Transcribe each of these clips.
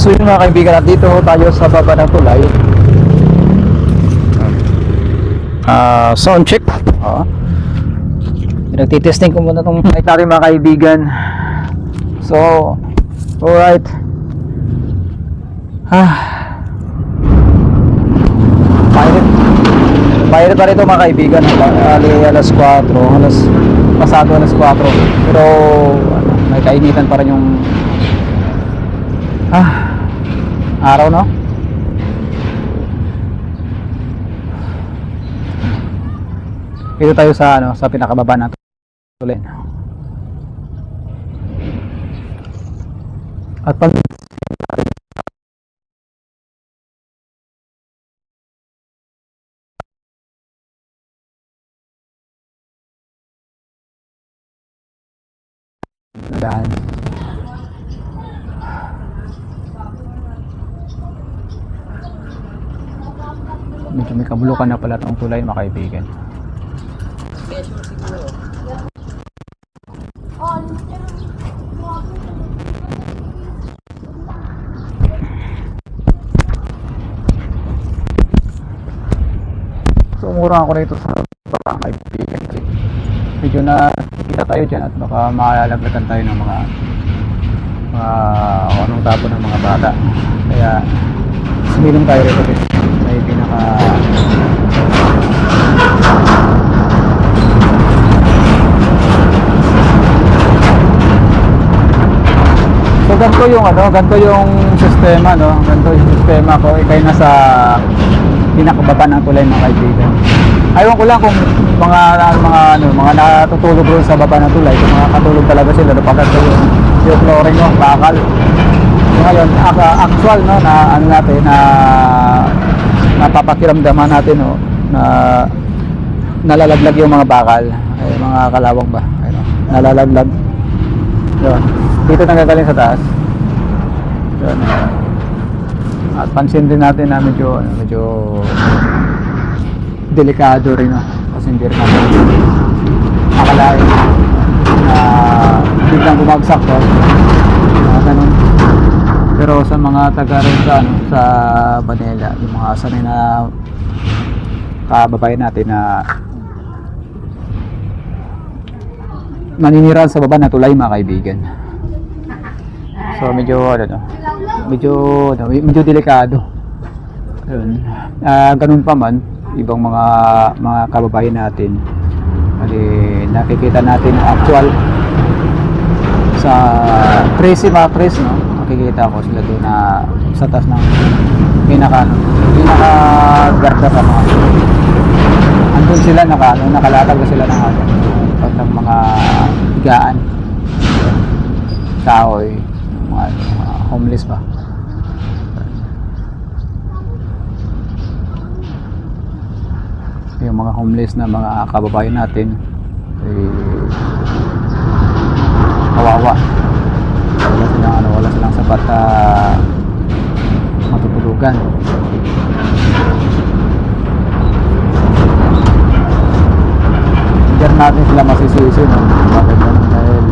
So yun mga kaibigan, at dito tayo sa baba ng tulay. Sound check. Nagtitesting ko muna itong mic natin mga kaibigan. So alright. Mainit pa rito mga kaibigan. Alas 4, pasado alas 4. Pero may kainitan pa rin yung araw, no? Dito tayo sa sa pinakababa ng tulay. At pag daan. Medyo may kabulukan na pala itong tulay mga kaibigan. So umura ako rito sa baba kaibigan. Medyo na kita tayo dyan at baka malalaglagan tayo ng mga anong tapo ng mga bata. Kaya sumilong tayo rito may pinaka so ganito yung sistema, no? Ganito yung sistema ko. Ikay nasa pinakababa ng tulay mga kaibigan. Aywan ko lang kung mga natutulog doon sa baba ng tulay, kung mga katulog talaga sila napagkat yung flooring, no, bakal. So ngayon actual, no, na ano natin na napapakiramdaman natin, no, na nalalaglag yung mga bakal, ay mga kalawang ba, ayun, no, nalalaglag. Yun. Dito nanggagaling sa taas. Yun. At pansin din natin na medyo delikado rin, no? Kasi hindi rin natin akalain na biglang bumagsak to, ganun. Pero sa mga taga rin sa Manila, yung mga sanay na kababayan natin na naninirahan sa baba na tulay mga kaibigan. So medyo delikado. Ayun. Ganun pa man, ibang mga kababayan natin, nakikita natin actual sa Tracy Macris, no? Nakikita ko sila doon na sa taas ng pinaka garda pa mga. Andun sila nakalatag na sila ng mga higaan, kahoy, mga homeless pa. Yung mga homeless na mga kababayan natin kawawa, wala silang sapat na matutulugan. Hindi natin sila masisisi, no? Bakit ganun? Dahil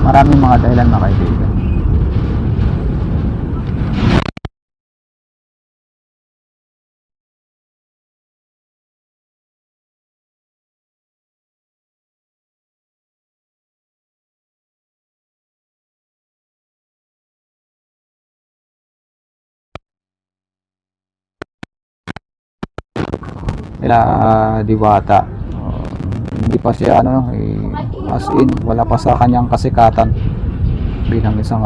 maraming mga dahilan mga kaibigan. Diwata, hindi pa siya as in wala pa sa kanyang kasikatan bilang isang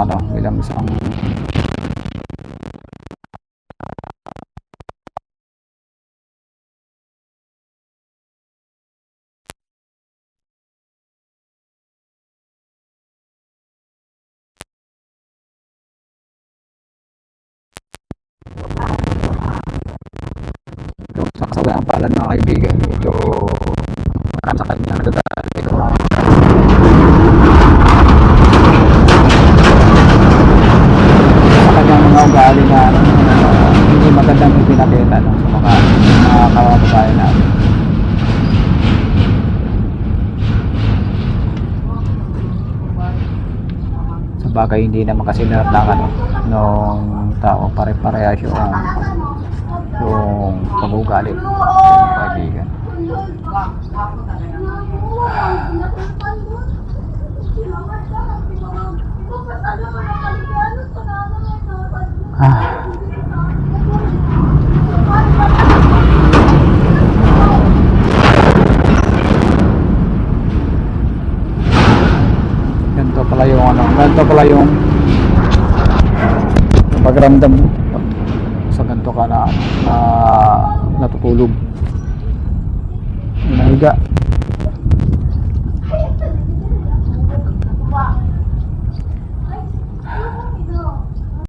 sa kasawayang palad mga kaibigan. Medyo marami sa kanya nagdadaan ito. Sa kanyang mga ugali na hindi magandang ipinakita, no, sa mga kababayan natin. bagay hindi naman kasi ng ano nung tao pare-parehas yung pag-uugali mga kaibigan. Ah. Ganito pala yung ano, ganito pala yung pagramdam mo sa ganito ka na natutulog, nahiga.